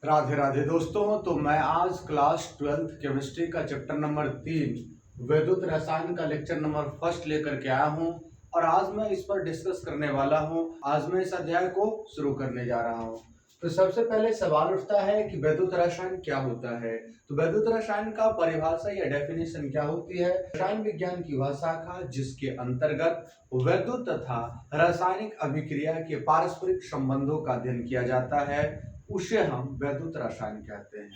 राधे राधे दोस्तों। तो मैं आज क्लास 12th केमिस्ट्री का चैप्टर नंबर 3 वैद्युत रसायन का लेक्चर नंबर फर्स्ट लेकर के आया हूं और आज मैं इस पर डिस्कस करने वाला हूं। आज मैं इस अध्याय को शुरू करने जा रहा हूं। तो सबसे पहले सवाल उठता है कि वैद्युत रसायन क्या होता है। तो वैद्युत रसायन का परिभाषा या डेफिनेशन क्या होती है। रसायन विज्ञान की वह शाखा जिसके अंतर्गत वैद्युत तथा रासायनिक अभिक्रिया के पारस्परिक संबंधों का अध्ययन किया जाता है, उसे हम वैद्युत रसायन कहते हैं।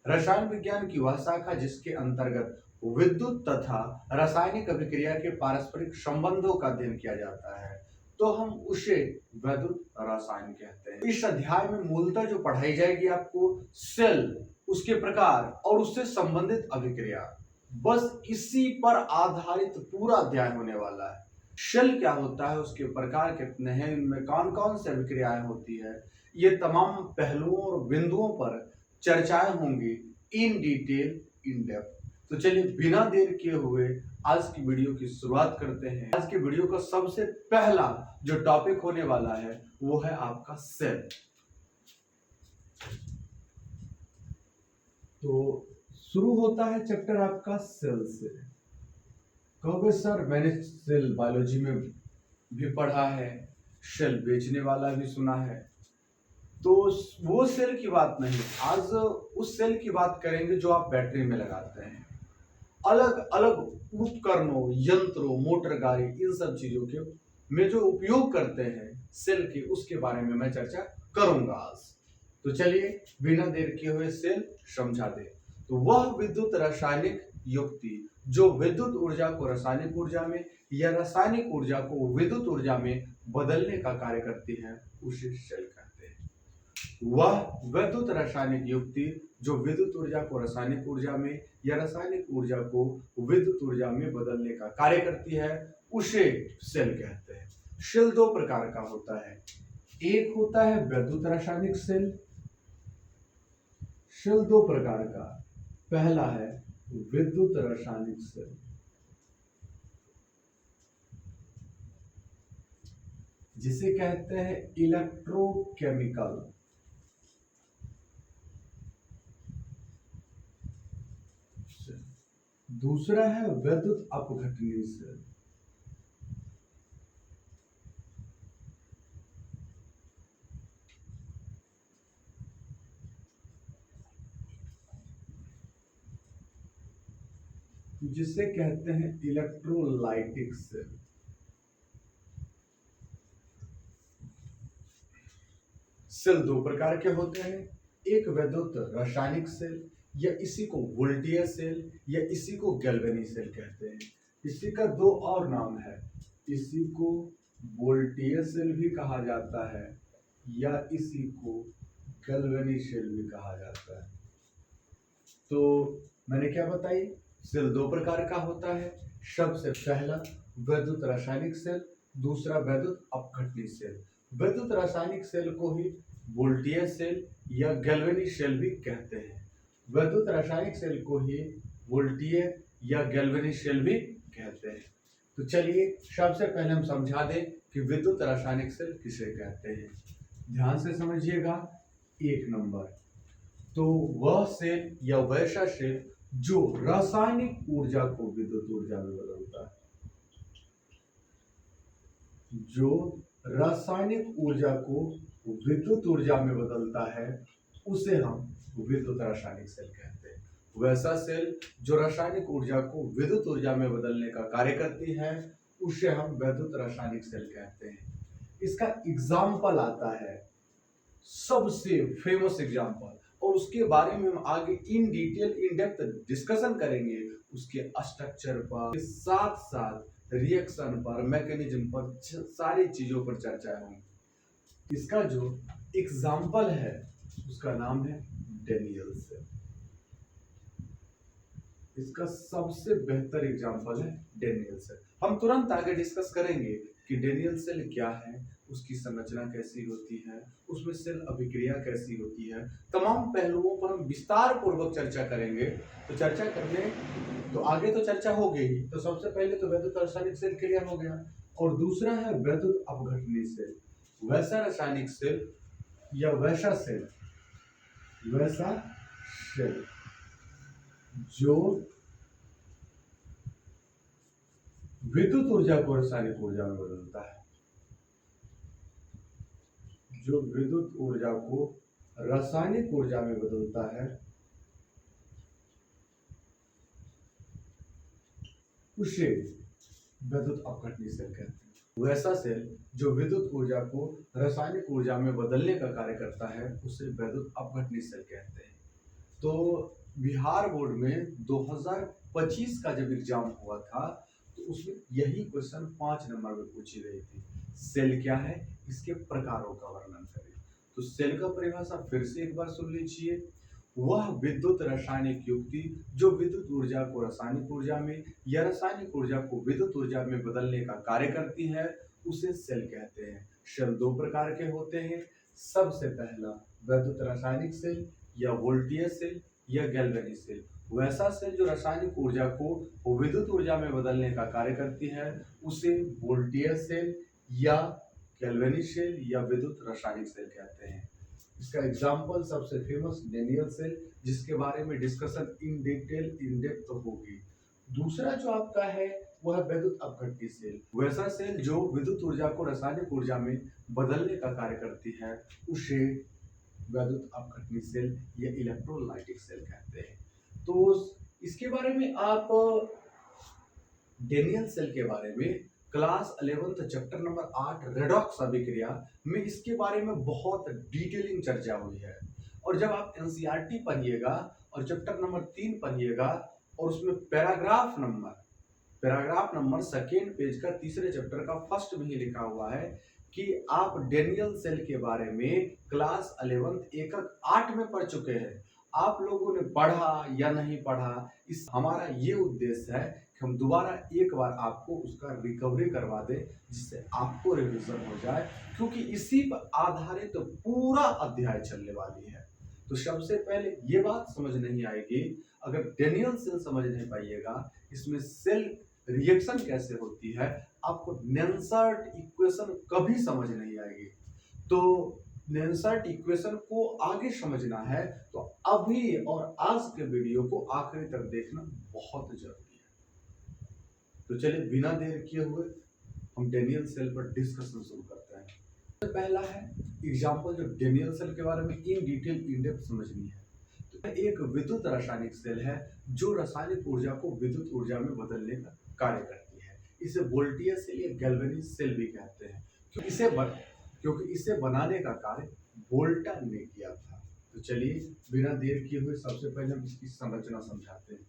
रसायन विज्ञान की वह शाखा जिसके अंतर्गत विद्युत तथा रासायनिक अभिक्रिया के पारस्परिक संबंधों का अध्ययन किया जाता है, तो हम उसे वैद्युत रसायन कहते हैं। इस अध्याय में मूलतः जो पढ़ाई जाएगी आपको सेल, उसके प्रकार और उससे संबंधित अभिक्रिया, बस इसी पर आधारित पूरा अध्याय होने वाला है। शेल क्या होता है, उसके प्रकार कितने हैं, इनमें कौन कौन सी अभिक्रियाएं होती है, ये तमाम पहलुओं और बिंदुओं पर चर्चाएं होंगी इन डिटेल, इन डेप्थ। तो चलिए बिना देर किए हुए आज की वीडियो की शुरुआत करते हैं। आज की वीडियो का सबसे पहला जो टॉपिक होने वाला है वो है आपका सेल। तो शुरू होता है चैप्टर आपका सेल से। कहोगे सर मैंने सेल बायोलॉजी में भी पढ़ा है, सेल बेचने वाला भी सुना है। तो वो सेल की बात नहीं, आज उस सेल की बात करेंगे जो आप बैटरी में लगाते हैं। अलग अलग उपकरणों, यंत्रों, मोटर गाड़ी, इन सब चीजों के में जो उपयोग करते हैं सेल के, उसके बारे में मैं चर्चा करूंगा आज। तो चलिए बिना देर किए हुए सेल समझा दे। तो वह विद्युत रासायनिक युक्ति जो विद्युत ऊर्जा को रासायनिक ऊर्जा में या रासायनिक ऊर्जा को विद्युत ऊर्जा में बदलने का कार्य करती है, उसे सेल कहते हैं। वह विद्युत रासायनिक युक्ति जो विद्युत ऊर्जा को रासायनिक ऊर्जा में या रासायनिक ऊर्जा को विद्युत ऊर्जा में बदलने का कार्य करती है, उसे सेल कहते हैं। सेल दो प्रकार का होता है। एक होता है विद्युत रासायनिक सेल। सेल दो प्रकार का, पहला है विद्युत रासायनिक सेल, जिसे कहते हैं इलेक्ट्रोकेमिकल। दूसरा है विद्युत अपघटनीय सेल। जिसे कहते हैं इलेक्ट्रोलाइटिक सेल। सेल दो प्रकार के होते हैं। एक विद्युत रासायनिक सेल, या इसी को वोल्टीय सेल या इसी को गैल्वेनिक सेल कहते हैं। इसी का दो और नाम है, इसी को वोल्टीय सेल भी कहा जाता है या इसी को गैल्वेनिक सेल भी कहा जाता है। तो मैंने क्या बताई, सेल दो प्रकार का होता है। सबसे पहला विद्युत रासायनिक सेल, दूसरा विद्युत अपघटनीय सेल। विद्युत रासायनिक सेल को ही वोल्टीय सेल या गैल्वेनिक सेल भी कहते हैं। विद्युत रासायनिक सेल को ही वोल्टीय या गैल्वेनिक सेल भी कहते हैं। तो चलिए सबसे पहले हम समझा दें कि विद्युत रासायनिक सेल किसे कहते हैं। ध्यान से समझिएगा। एक नंबर, तो वह सेल या वैसा सेल जो रासायनिक ऊर्जा को विद्युत ऊर्जा में बदलता है। जो रासायनिक ऊर्जा को विद्युत ऊर्जा में बदलता है उसे हम विद्युत रासायनिक सेल कहते हैं। वैसा सेल जो रासायनिक ऊर्जा को विद्युत ऊर्जा में बदलने का कार्य करती है, उसे हम विद्युत रासायनिक सेल कहते हैं। इसका एग्जाम्पल आता है, सबसे फेमस एग्जाम्पल, और उसके बारे में हम आगे in detail, in depth discussion करेंगे। उसके स्ट्रक्चर पर, साथ साथ रिएक्शन पर, मैकेनिज्म पर, सारी चीजों पर चर्चा होगी। इसका जो एग्जाम्पल है उसका नाम है डेनियल सेल। इसका सबसे बेहतर एग्जाम्पल है डेनियल सेल। हम तुरंत आगे डिस्कस करेंगे कि डेनियल सेल क्या है, उसकी संरचना कैसी होती है, उसमें सेल अभिक्रिया कैसी होती है, तमाम पहलुओं पर हम विस्तार पूर्वक चर्चा करेंगे। तो चर्चा करने तो आगे तो चर्चा हो गई। तो सबसे पहले तो विद्युत रासायनिक सेल क्लियर हो गया, और दूसरा है विद्युत अपघटनीय सेल। वैसा रासायनिक सेल या वैसा सेल वैसा सेल जो विद्युत ऊर्जा को रासायनिक ऊर्जा में बदलता है, जो विद्युत ऊर्जा को रासायनिक ऊर्जा में बदलता है, उसे विद्युत अपघटनीय सेल कहते हैं। वैसा सेल जो विद्युत ऊर्जा को रासायनिक ऊर्जा में बदलने का कार्य करता है, उसे विद्युत अपघटनीय सेल कहते हैं। तो बिहार बोर्ड में 2025 का जब एग्जाम हुआ था, तो उसमें यही क्वेश्चन 5 नंबर में पूछी गई थी। सेल क्या है, इसके प्रकारों का वर्णन करें। तो सेल का परिभाषा फिर से एक बार सुन लीजिए। वह विद्युत रासायनिक युक्ति जो विद्युत ऊर्जा को रासायनिक ऊर्जा में या रासायनिक ऊर्जा को विद्युत ऊर्जा में बदलने का कार्य करती है, उसे सेल कहते हैं। सेल दो प्रकार के होते हैं। सबसे पहला विद्युत रासायनिक सेल या वोल्टेज सेल या गैल्वेनिक सेल। वैसा सेल जो रासायनिक ऊर्जा को विद्युत ऊर्जा में बदलने का कार्य करती है, उसे वोल्टेज सेल या गैल्वेनिक सेल या विद्युत रासायनिक सेल कहते हैं। इसका एग्जाम्पल सबसे फेमस डेनियल सेल, जिसके बारे में discussion in detail in depth होगी। दूसरा जो आपका है वह विद्युत अपघटनीय सेल। वैसा सेल जो विद्युत ऊर्जा को रासायनिक ऊर्जा में बदलने का कार्य करती है, उसे विद्युत अपघटनीय सेल या इलेक्ट्रोलाइटिक सेल कहते हैं। तो इसके बारे में आप डेनियल सेल के बारे में क्लास 11 चैप्टर नंबर 8 रेडॉक्स अभिक्रिया में इसके बारे में बहुत डिटेलिंग चर्चा हुई है। और जब आप एनसीईआरटी पढ़िएगा और चैप्टर नंबर 3 पढ़िएगा और उसमें पैराग्राफ नंबर सेकेंड पेज का तीसरे चैप्टर का फर्स्ट में ही लिखा हुआ है कि आप डेनियल सेल के बारे में क्लास 11 एकक 8 में पढ़ चुके हैं। आप लोगों ने पढ़ा या नहीं पढ़ा, इस हमारा ये उद्देश्य है कि हम दोबारा एक बार आपको उसका रिकवरी करवा दें, जिससे आपको रिवीजन हो जाए, क्योंकि इसी पर आधारित तो पूरा अध्याय चलने वाली है। तो सबसे पहले ये बात समझ नहीं आएगी, अगर डेनियल सेल समझ नहीं पाइएगा, इसमें सेल रिएक्शन कैसे होती है, आपको नेंसर्ट इक्वेशन कभी समझ नहीं आएगी। तो नेंसर्ट इक्वेशन को आगे समझना है तो अभी और आज के वीडियो को आखिरी तक देखना बहुत जरूरी है। तो चलिए बिना देर किए हुए हम डेनियल सेल पर डिस्कशन शुरू करते हैं। तो पहला है एग्जांपल, जो डेनियल सेल के बारे में इन डिटेल इन डेप्थ समझनी है। तो एक विद्युत रासायनिक सेल है जो रासायनिक ऊर्जा को विद्युत ऊर्जा में बदलने का कार्य करती है। इसे वोल्टेज सेल या गैल्वेनिक सेल भी कहते हैं, क्योंकि इसे बनाने का कार्य वोल्टा ने किया था। तो चलिए बिना देर किए हुए सबसे पहले हम इसकी संरचना समझाते हैं।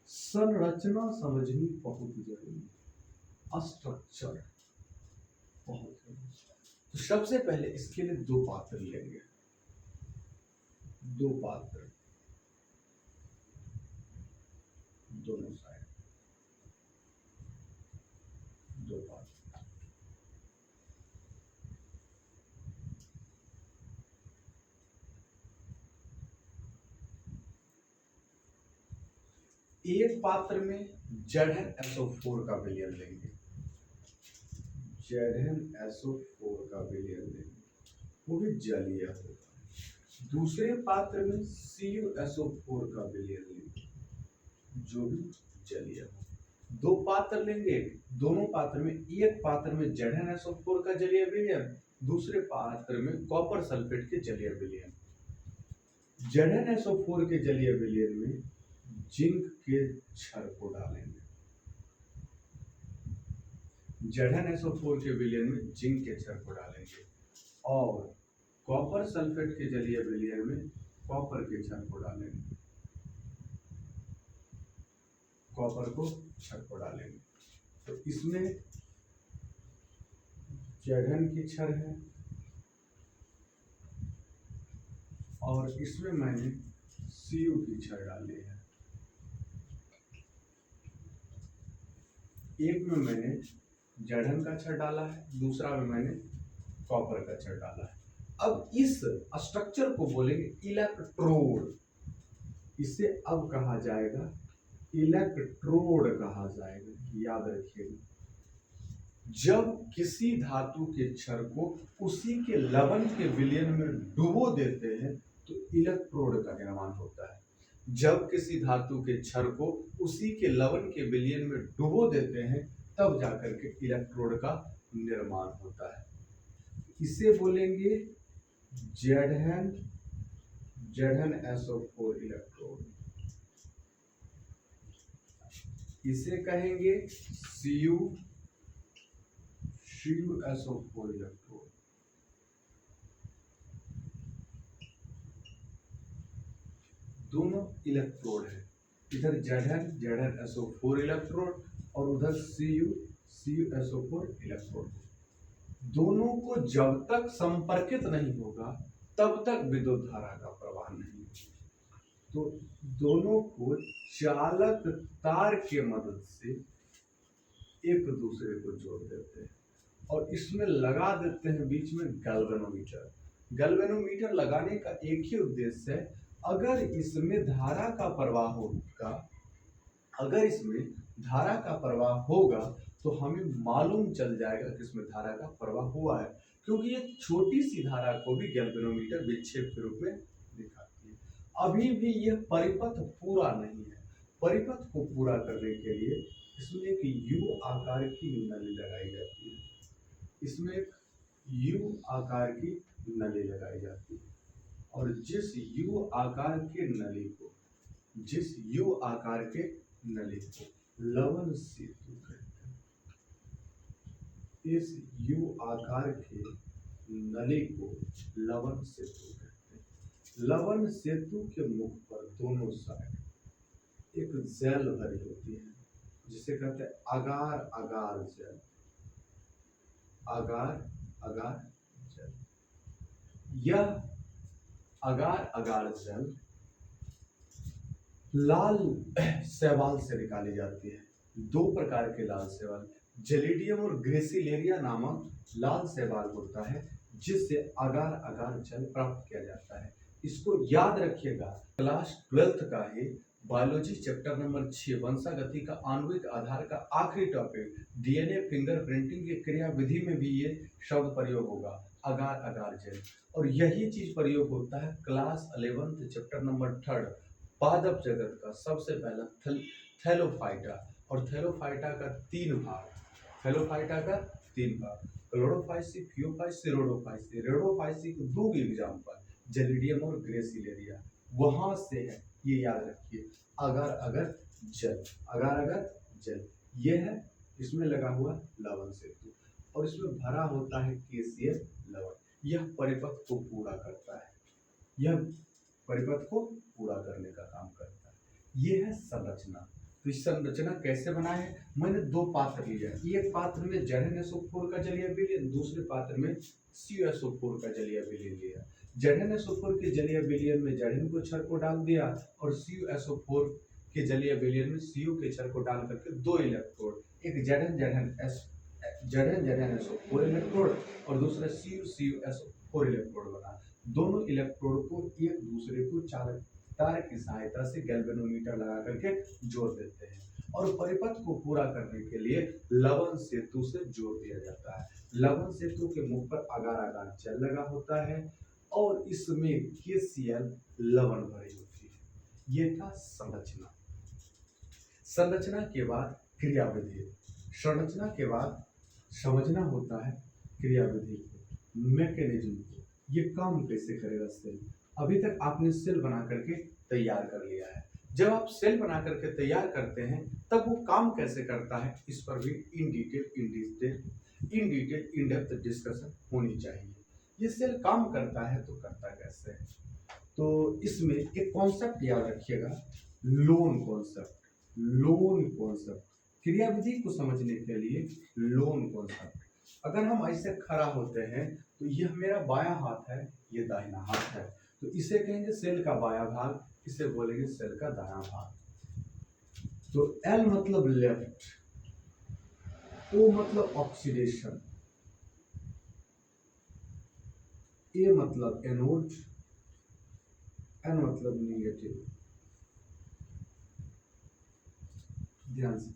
संरचना समझनी बहुत जरूरी है, स्ट्रक्चर बहुत जरूरी। तो सबसे पहले इसके लिए दो पात्र लेंगे, दो पात्र दोनों साइड, दो पात्र। एक पात्र में ZnSO4 का विलयन लेंगे, ZnSO4 का विलयन लेंगे, वो भी जलीय होगा। दूसरे पात्र में CuSO4 का विलयन लेंगे, जो भी जलीय होगा। दो पात्र लेंगे, दोनों पात्र में एक पात्र में ZnSO4 का जलीय विलयन, दूसरे पात्र में कॉपर सल्फेट के जलीय विलयन। ZnSO4 के जलीय विलयन में जिंक के क्षार को डालेंगे, ZnSO4 के विलयन में जिंक के क्षार को डालेंगे, और कॉपर सल्फेट के जलीय विलयन में कॉपर के क्षार को डालेंगे, कॉपर को क्षार को डालेंगे। तो इसमें Zn की क्षार है और इसमें मैंने Cu की क्षार डाली है। एक में मैंने Zn का क्षार डाला है, दूसरा में मैंने कॉपर का क्षार डाला है। अब इस स्ट्रक्चर को बोलेंगे इलेक्ट्रोड, इसे अब कहा जाएगा इलेक्ट्रोड कहा जाएगा, याद रखिएगा। जब किसी धातु के क्षार को उसी के लवण के विलयन में डुबो देते हैं, तो इलेक्ट्रोड का निर्माण होता है। जब किसी धातु के क्षण को उसी के लवण के विलयन में डुबो देते हैं तब जाकर के इलेक्ट्रोड का निर्माण होता है। इसे बोलेंगे ZnSO4 इलेक्ट्रोड। इसे कहेंगे CuSO4 इलेक्ट्रोड। दोनों इलेक्ट्रोड है, इधर ZnSO4 इलेक्ट्रोड और उधर CuSO4 इलेक्ट्रोड। दोनों को जब तक संपर्कित नहीं होगा तब तक विद्युत धारा का प्रवाह नहीं होगा। तो दोनों को चालक तार के मदद से एक दूसरे को जोड़ देते हैं और इसमें लगा देते हैं बीच में गैल्वेनोमीटर। गैल्वेनोमीटर लगाने का एक ही उद्देश्य है, अगर इसमें धारा का प्रवाह होगा तो हमें मालूम चल जाएगा कि इसमें धारा का प्रवाह हुआ है, क्योंकि ये छोटी सी धारा को भी गैल्वेनोमीटर विक्षेप के रूप में दिखाती है। अभी भी यह परिपथ पूरा नहीं है। परिपथ को पूरा करने के लिए इसमें एक U आकार की नली लगाई जाती है। इसमें एक U आकार की नली लगाई जाती है और जिस U आकार के नली को लवण सेतु कहते हैं। इस U आकार के नली को लवण सेतु कहते हैं। लवण सेतु के मुख पर दोनों साइड एक जेल भरी होती है जिसे कहते हैं अगार अगार जेल। यह अगार अगार जेल लाल शैवाल से निकाली जाती है। दो प्रकार के लाल शैवाल, जेलिडियम और ग्रेसिलेरिया नामक लाल शैवाल होता है जिससे अगार अगार जल प्राप्त किया जाता है। इसको याद रखिएगा, क्लास 12th का है बायोलॉजी चैप्टर नंबर 6 वंशागति का आणविक आधार का आखिरी टॉपिक डीएनए फिंगरप्रिंटिंग की क्रियाविधि में भी ये शब्द प्रयोग होगा, अगार अगार जल। और यही चीज प्रयोग होता है क्लास 11th चैप्टर नंबर 3 पादप जगत का सबसे पहला थैलोफाइटा। और थैलोफाइटा का तीन भाग, क्लोरोफाइसी, फियोफाइसी, रोडोफाइसी। रोडोफाइसी के दो एग्जाम्पल जेलिडियम और ग्रेसिलेरिया वहां से है, ये याद रखिए। अगार अगर जल ये है, इसमें लगा हुआ लवण सेतु और इसमें भरा होता है KCl लवण। यह परिपथ को पूरा करता है, यह परिपथ को पूरा करने का काम करता है। यह है संरचना। तो इस संरचना कैसे बनाए है, मैंने दो पात्र लिया, एक पात्र में ZnSO4 का जलीय विलयन, दूसरे पात्र में CuSO4 का जलीय विलयन लिया। ZnSO4 के जलीय विलयन में Zn को क्षार को डाल दिया और CuSO4 के जलीय विलयन में Cu के क्षार को डाल करके दो इलेक्ट्रोड, एक ZnSO4 इलेक्ट्रोड और दूसरा CuSO4 इलेक्ट्रोड बना। दोनों इलेक्ट्रोड को एक दूसरे को चालक तार की सहायता से गैल्वेनोमीटर लगा करके जोड़ देते हैं और परिपथ को पूरा करने के लिए लवण सेतु से जोड़ दिया जाता है। लवण सेतु के मुख पर अगार अगार जल लगा होता है और इसमें KCl लवण भरी होती है। ये था संरचना। संरचना के बाद क्रियाविधि। संरचना के बाद समझना होता है क्रियाविधि को, मैकेनिज्म को, ये काम कैसे करेगा सेल। अभी तक आपने सेल बना करके तैयार कर लिया है। जब आप सेल बना करके तैयार करते हैं तब वो काम कैसे करता है, इस पर भी in detail in depth discussion होनी चाहिए। ये सेल काम करता है तो करता कैसे है, तो इसमें एक कॉन्सेप्ट याद रखिएगा, लोन कॉन्सेप्ट। क्रियाविधि को समझने के लिए लोन कॉन्सेप्ट। अगर हम ऐसे खड़ा होते हैं तो यह मेरा बायां हाथ है, ये दाहिना हाथ है, तो इसे कहेंगे सेल का बायां भाग, इसे बोलेंगे सेल का दायां भाग। तो L मतलब लेफ्ट, O मतलब ऑक्सीडेशन, A मतलब एनोड, N मतलब निगेटिव। ध्यान से,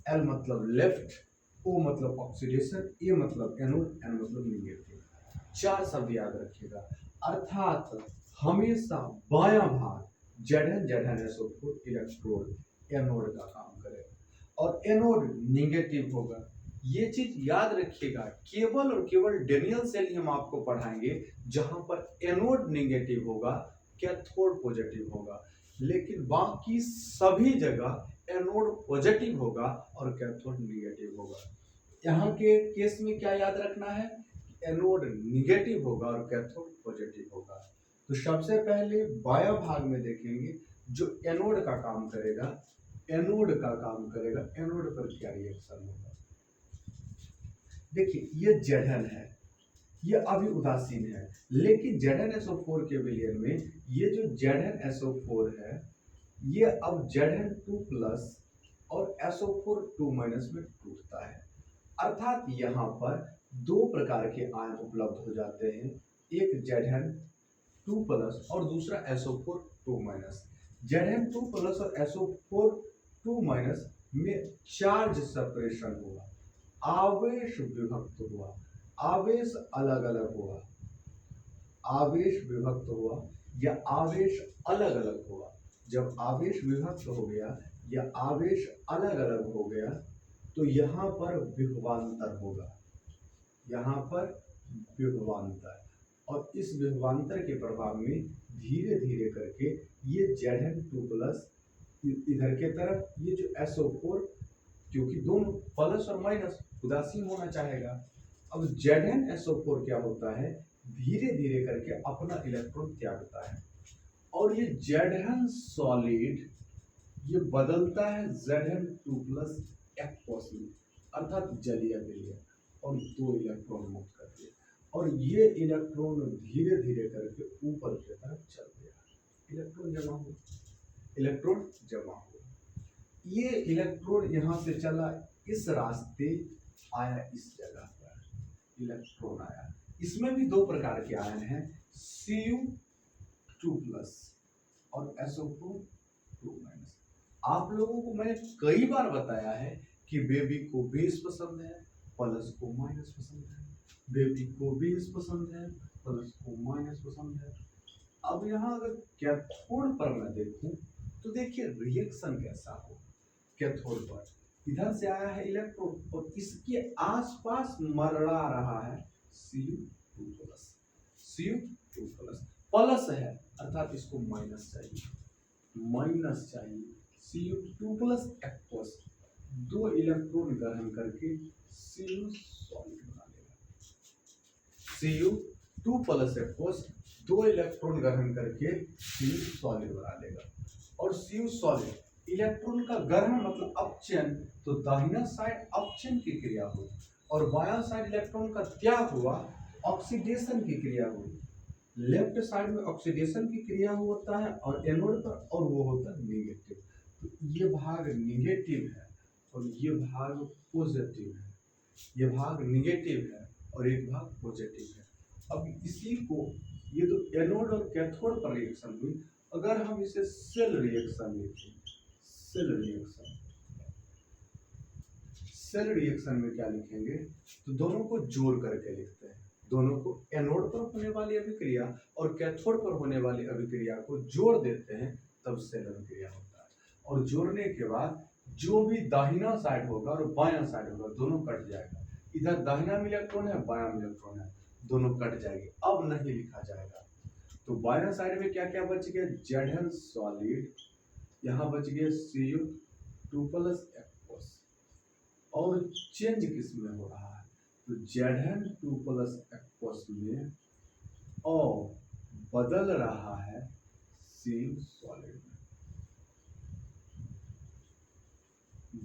L मतलब लेफ्ट, O मतलब ऑक्सीडेशन, A मतलब एनोड, N मतलब निगेटिव। चार शब्द याद रखिएगा, अर्थात हमेशा बायां भाग Zn इलेक्ट्रोड एनोड का काम करेगा और एनोड निगेटिव होगा। ये चीज याद रखिएगा, केवल और केवल डेनियल सेल ही हम आपको पढ़ाएंगे जहां पर एनोड निगेटिव होगा, कैथोड पॉजिटिव होगा, लेकिन बाकी सभी जगह एनोड पॉजिटिव होगा और कैथोड निगेटिव होगा। यहाँ के केस में क्या याद रखना है, एनोड निगेटिव होगा और कैथोड पॉजिटिव होगा। तो सबसे पहले बाया भाग में देखेंगे जो एनोड का काम करेगा, एनोड का काम करेगा, एनोड पर क्या रिएक्शन होगा। देखिए ये Zn है, ये अभी उदासीन है, लेकिन ZnSO4 के विलयन में ये जो ZnSO4 है ये अब Zn2+ और SO4 2- में टूटता है। अर्थात यहाँ पर दो प्रकार के आयन उपलब्ध हो जाते हैं, एक Zn2+ और दूसरा SO4 2-। Zn2+ और SO4 2- में चार्ज सेपरेशन हुआ, आवेश विभक्त हुआ, आवेश अलग अलग हुआ, आवेश विभक्त हुआ या आवेश अलग अलग हुआ। जब आवेश विभक्त हो गया या आवेश अलग अलग हो गया तो यहाँ पर विभवांतर होगा, यहाँ पर विभवांतर, और इस विभवांतर के प्रभाव में धीरे धीरे करके ये Zn2+ इधर के तरफ, ये जो SO4, क्योंकि दोनों प्लस और माइनस उदासीन होना चाहेगा, अब ZnSO4 क्या होता है, धीरे धीरे करके अपना इलेक्ट्रॉन त्यागता है और ये Zn सॉलिड ये बदलता है Zn2+ एक्वस में, अर्थात जलीय विलयन, और दो इलेक्ट्रॉन मुक्त कर दिए और ये इलेक्ट्रॉन धीरे धीरे करके ऊपर की तरफ चल गया, इलेक्ट्रॉन जमा हुआ, इलेक्ट्रॉन जमा हुआ। ये इलेक्ट्रॉन यहाँ से चला इस रास्ते आया, इस जगह पर इलेक्ट्रॉन आया। इसमें भी दो प्रकार के आयन हैं, Cu2+ और SO4 2-। आप लोगों को मैंने कई बार बताया है कि बेबी को बेस पसंद है, प्लस को माइनस पसंद है, बेबी को बेस पसंद है, प्लस को माइनस पसंद है। अब यहाँ अगर कैथोड पर मैं देखूं तो देखिए रिएक्शन कैसा हो। कैथोड पर इधर से आया है इलेक्ट्रॉन और इसके आसपास मरड़ा रहा है Cu2+, Cu2+ प्लस है, अर्थात इसको माइनस चाहिए, माइनस चाहिए। Cu2+ एक्वस दो इलेक्ट्रॉन ग्रहण करके Cu सॉलिड बना लेगा, Cu2+ एक्वस दो इलेक्ट्रॉन ग्रहण करके Cu सॉलिड बना लेगा। और Cu सॉलिड इलेक्ट्रॉन का ग्रहण मतलब अपचयन, तो दाहिना साइड अपचयन की क्रिया हुई और बायां साइड इलेक्ट्रॉन का त्याग हुआ, ऑक्सीडेशन की क्रिया हुई। लेफ्ट साइड में ऑक्सीडेशन की क्रिया होता है और एनोड पर, और वो होता है निगेटिव। तो ये भाग निगेटिव है और ये भाग पॉजिटिव है, ये भाग निगेटिव है और एक भाग पॉजिटिव है। अब इसी को, ये तो एनोड और कैथोड पर रिएक्शन हुई, अगर हम इसे सेल रिएक्शन लिखें, सेल रिएक्शन, सेल रिएक्शन में क्या लिखेंगे, तो दोनों को जोड़ करके लिखते हैं, दोनों को एनोड पर होने वाली अभिक्रिया और कैथोड पर होने वाली अभिक्रिया को जोड़ देते हैं, तब सेल अभिक्रिया होता है। और जोड़ने के बाद जो भी दाहिना साइड होगा और बायां साइड होगा दोनों कट जाएगा, इधर दाहिना में इलेक्ट्रॉन है, बायां में इलेक्ट्रॉन है, दोनों कट जाएंगे, अब नहीं लिखा जाएगा। तो बायां साइड में क्या क्या बच गया, Zn सॉलिड, यहाँ बच गया Cu2+ एक्वस, और चेंज किस में हो रहा है, तो Zn2+ एक्वस में और बदल रहा है Cu सॉलिड में,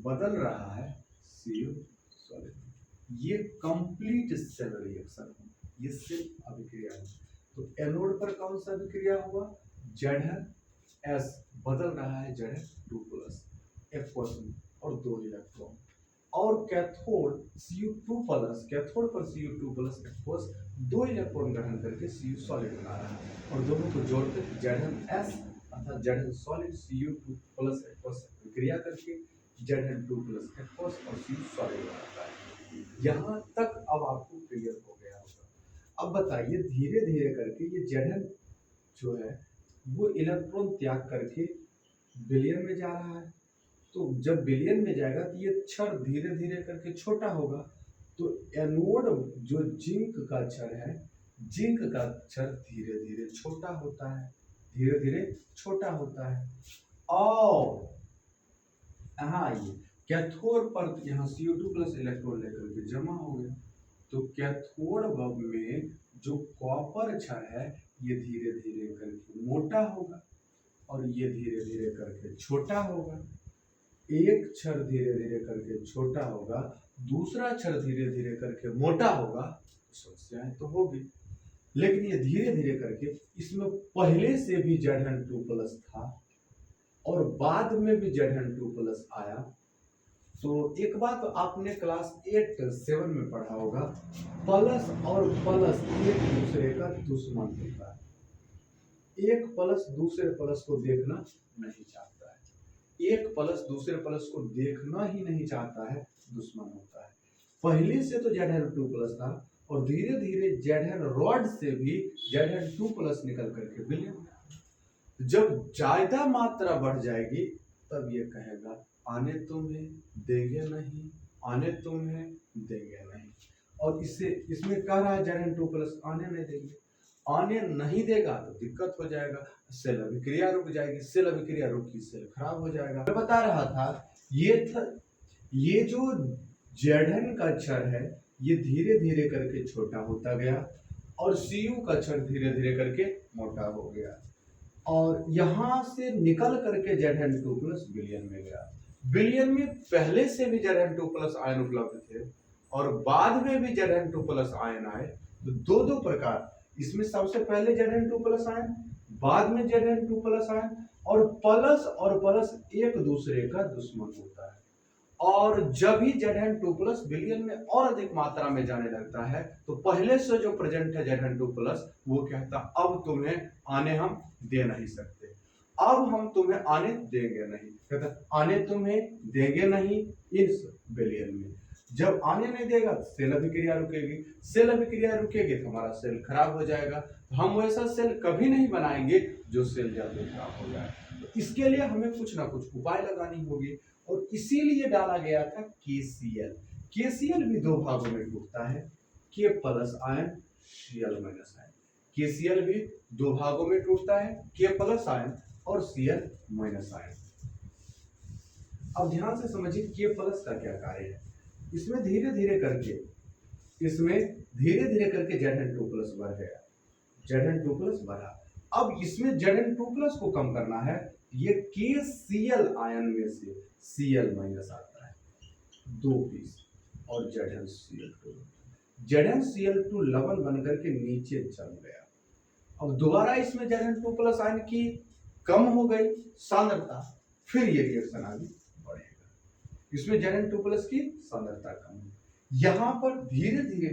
बदल रहा है Cu सॉलिड में। ये कंप्लीट सेल रिएक्शन है, ये सेल अभिक्रिया है। तो एनोड पर कौन सा अभिक्रिया हुआ, Zn बदल रहा है Zn2+ एक्वस में और दो इलेक्ट्रॉन, और कैथोड Cu2+, कैथोड पर Cu2+ एक्वस दो इलेक्ट्रॉन ग्रहण करके Cu सॉलिड बना रहा है और दोनों को जोड़ते Zns अर्थात Zn सॉलिड Cu2+ एक्वस क्रिया करके Zn2+ एक्वस और Cu सॉलिड बनाता है। यहाँ तक अब आपको क्लियर हो गया होगा। अब बताइए धीरे धीरे करके ये Zn जो है वो इलेक्ट्रॉन त्याग करके विलयन में जा रहा है। तो जब विलयन में जाएगा तो ये क्षर धीरे धीरे करके छोटा होगा। तो एनोड जो जिंक का क्षर है, जिंक का क्षर धीरे धीरे छोटा होता है, धीरे धीरे छोटा होता है। और यहाँ आइए, कैथोड पर यहाँ CO2 प्लस इलेक्ट्रॉन लेकर के जमा हो गया। तो कैथोड बल्ब में जो कॉपर क्षर है ये धीरे धीरे करके मोटा होगा और ये धीरे धीरे करके छोटा होगा। एक क्षर धीरे धीरे करके छोटा होगा, दूसरा क्षर धीरे धीरे करके मोटा होगा, समस्याएं तो होगी। लेकिन ये धीरे धीरे करके इसमें पहले से भी Zn2 प्लस था और बाद में भी Zn2 प्लस आया। तो एक बात तो आपने क्लास 7 में पढ़ा होगा, प्लस और प्लस एक दूसरे का दुश्मन होता है। एक प्लस दूसरे प्लस को देखना नहीं चाहता है, एक प्लस दूसरे प्लस को देखना ही नहीं चाहता है, दुश्मन होता है। पहले से तो Zn2 प्लस था और धीरे धीरे Zn रॉड से भी Zn2 प्लस निकल करके विलयन। जब ज्यादा मात्रा बढ़ जाएगी तब ये कहेगा आने तुम्हें देंगे नहीं, आने तुम्हें देंगे नहीं। और इसमें कह रहा है Zn2 प्लस आने नहीं देंगे, आने नहीं देगा तो दिक्कत हो जाएगा, सेल अभिक्रिया रुक जाएगी, सेल अभिक्रिया रुकी सेल खराब हो जाएगा। मैं बता रहा था ये जो Zn का क्षर है ये धीरे धीरे करके छोटा होता गया और Cu का क्षर धीरे धीरे करके मोटा हो गया और यहां से निकल करके Zn2 प्लस विलयन में गया। विलयन में पहले से भी Zn2 प्लस आयन उपलब्ध थे और बाद में भी Zn2 प्लस आयन आए। तो दो प्रकार, इसमें सबसे पहले Zn2 प्लस आयन, बाद में Zn2 प्लस आयन। और प्लस एक दूसरे का दुश्मन होता है। और जब ही Zn2 प्लस विलयन में और अधिक मात्रा में जाने लगता है तो पहले से जो प्रेजेंट है Zn2 प्लस वो कहता अब तुम्हें आने हम दे नहीं सकते, अब हम तुम्हें आने देंगे नहीं, कहता आने तुम्हें देंगे नहीं इस विलयन में। जब आने नहीं देगा सेल अभिक्रिया रुकेगी, सेल अभिक्रिया रुकेगी तो हमारा सेल खराब हो जाएगा। हम वैसा सेल कभी नहीं बनाएंगे जो सेल जल्दी खराब हो जाए। तो इसके लिए हमें कुछ ना कुछ उपाय लगानी होगी और इसीलिए डाला गया था KCl। KCl भी दो भागों में टूटता है, K plus ion, Cl minus ion. KCl भी दो भागों में टूटता है, K प्लस आयन और Cl माइनस आयन। अब ध्यान से समझिए K प्लस का क्या कार्य है। इसमें धीरे धीरे करके Zn2 प्लस बढ़ गया, Zn2 प्लस बढ़ा। अब इसमें Zn2 प्लस को कम करना है, ये KCl आयन में से Cl माइनस आता है 2 पीस और ZnCl2 लवण बनकर के नीचे चल गया। अब दोबारा इसमें Zn2 प्लस आयन की कम हो गई सांद्रता, फिर ये रिएक्शन आगे बढ़ेगा। इसमें Zn2 प्लस की सांद्रता कम है, यहाँ पर धीरे धीरे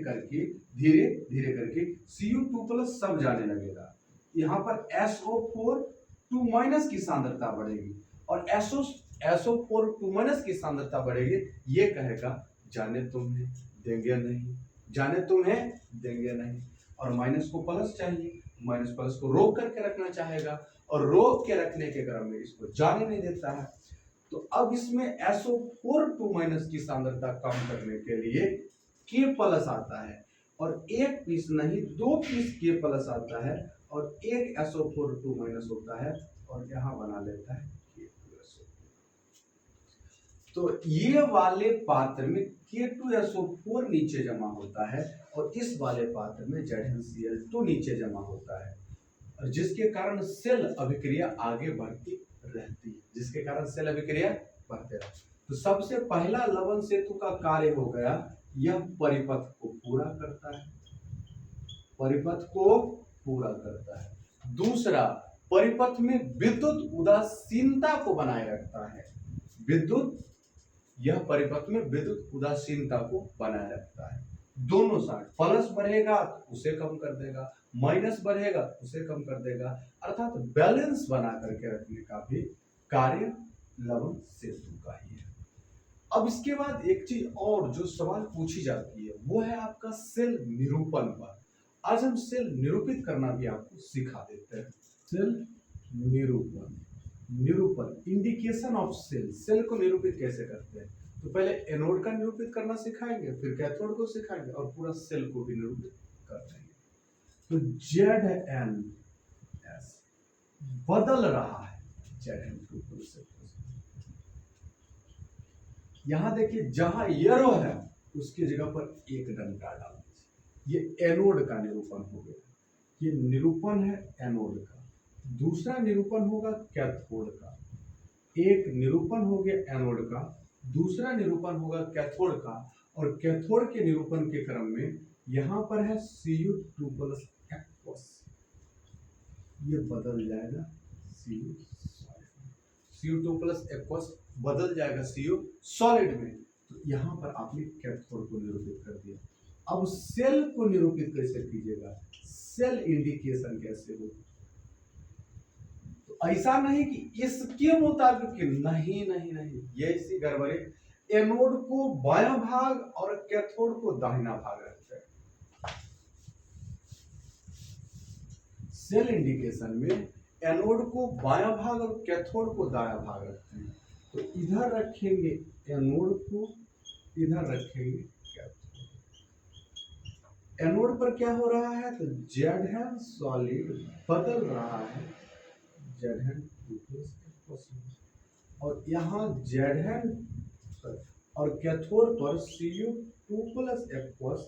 करके Cu2 प्लस सब जाने लगेगा। यहाँ पर SO4 2 माइनस की सांद्रता बढ़ेगी और SO4 2 माइनस की सांद्रता बढ़ेगी। ये कहेगा जाने तुम्हें देंगे नहीं, जाने तुम्हें देंगे नहीं। और माइनस को प्लस चाहिए, माइनस प्लस को रोक करके रखना चाहेगा और रोक के रखने के क्रम में इसको जाने नहीं देता है। तो अब इसमें SO4 2 माइनस की सांद्रता कम करने के लिए K प्लस आता है और एक पीस नहीं 2 पीस K प्लस आता है और एक SO4 2 माइनस होता है और यहाँ बना लेता है K प्लस। तो ये वाले पात्र में K2SO4 नीचे जमा होता है और इस वाले पात्र में ZnCl2 नीचे जमा होता है और जिसके कारण सेल अभिक्रिया आगे बढ़ती रहती है, जिसके कारण सेल अभिक्रिया बढ़ते रहती है। तो सबसे पहला लवण सेतु का कार्य हो गया, यह परिपथ को पूरा करता है, परिपथ को पूरा करता है। दूसरा, परिपथ में विद्युत उदासीनता को बनाए रखता है। यह परिपथ में विद्युत उदासीनता को बनाए रखता है। दोनों साइड प्लस बढ़ेगा तो उसे कम कर देगा, माइनस बढ़ेगा उसे कम कर देगा, अर्थात बैलेंस बना करके रखने का भी कार्य लवण सेतु का ही है। अब इसके बाद एक चीज और जो सवाल पूछी जाती है वो है आपका सेल निरूपण पर। आज हम सेल निरूपित करना भी आपको सिखा देते हैं। सेल निरूपण। निरूपण, इंडिकेशन ऑफ सेल। सेल को निरूपित कैसे करते हैं? तो पहले एनोड का निरूपित करना सिखाएंगे, फिर कैथोड को सिखाएंगे और पूरा सेल को भी निरूपित कर देंगे। तो ZnS बदल रहा है, Zn। यहां देखिए, जहां एरो है उसकी जगह पर एक डंडा डाल दीजिए। ये एनोड का निरूपण हो गया। ये निरूपण है एनोड का। दूसरा निरूपण होगा कैथोड का। एक निरूपण हो गया एनोड का, दूसरा निरूपण होगा कैथोड का। और कैथोड के निरूपण के क्रम में यहां पर है Cu2 + aqueous, ये बदल जाएगा Cu2 + aqueous बदल जाएगा Cu सॉलिड में। तो यहां पर आपने कैथोड को निरूपित कर दिया। अब सेल को निरूपित कैसे कीजिएगा? सेल इंडिकेशन कैसे हो? तो ऐसा नहीं कि इसके मुताबिक, नहीं नहीं नहीं, ये ऐसी गड़बड़ी। एनोड को बायां भाग और कैथोड को दाहिना भाग रखते हैं। सेल इंडिकेशन में एनोड को बायां भाग और कैथोड को दायां भाग रखते हैं। तो इधर रखेंगे एनोड को, इधर रखेंगे कैथोड। एनोड पर क्या हो रहा है? तो Zn सॉलिड बदल रहा है Zn2 और यहाँ Zn और कैथोड पर Cu2 + aqueous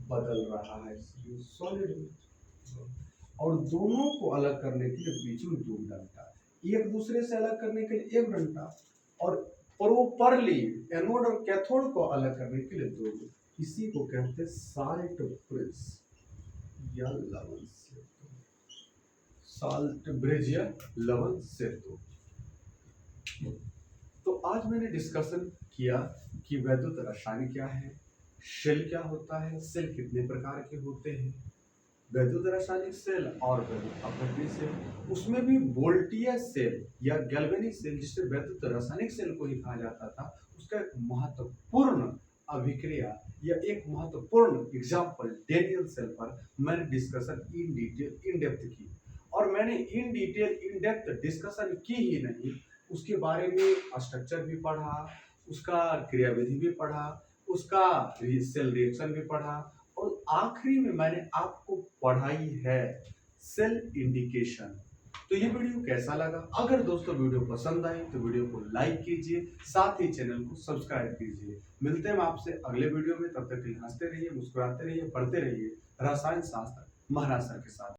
बदल रहा है Cu सॉलिड में। और दोनों को अलग करने के लिए बीच में दो डंडा, एक दूसरे से अलग करने के लिए एक डंडा, और प्रॉपरली एनोड और कैथोड को अलग करने के लिए दो। इसी को कहते हैं साल्ट ब्रिज या लवण सेतु। साल्ट ब्रिज या लवण सेतु। तो आज मैंने डिस्कशन किया कि वैद्युत रसायन क्या है, सेल क्या होता है, सेल कितने प्रकार के होते हैं, वैद्युत रासायनिक सेल और वैद्युत अपघटनीय सेल। उसमें भी वोल्टीय सेल या गैल्वेनिक सेल, जिसे वैद्युत रासायनिक सेल को ही कहा जाता था, उसका एक महत्वपूर्ण अभिक्रिया या एक महत्वपूर्ण एग्जाम्पल डेनियल सेल पर मैंने discussion in detail in depth की। और मैंने in detail in depth discussion की ही नहीं, उसके बारे में स्ट्रक्चर भी पढ़ा, उसका क्रियाविधि भी पढ़ा, उसका सेल रिएक्शन भी पढ़ा, और आखिरी में मैंने आपको पढ़ाई है सेल इंडिकेशन। तो ये वीडियो कैसा लगा? अगर दोस्तों वीडियो पसंद आए तो वीडियो को लाइक कीजिए, साथ ही चैनल को सब्सक्राइब कीजिए। मिलते हैं आपसे अगले वीडियो में, तब तक के लिए हंसते रहिए, मुस्कुराते रहिए, पढ़ते रहिए रसायन शास्त्र महाराज सर के साथ।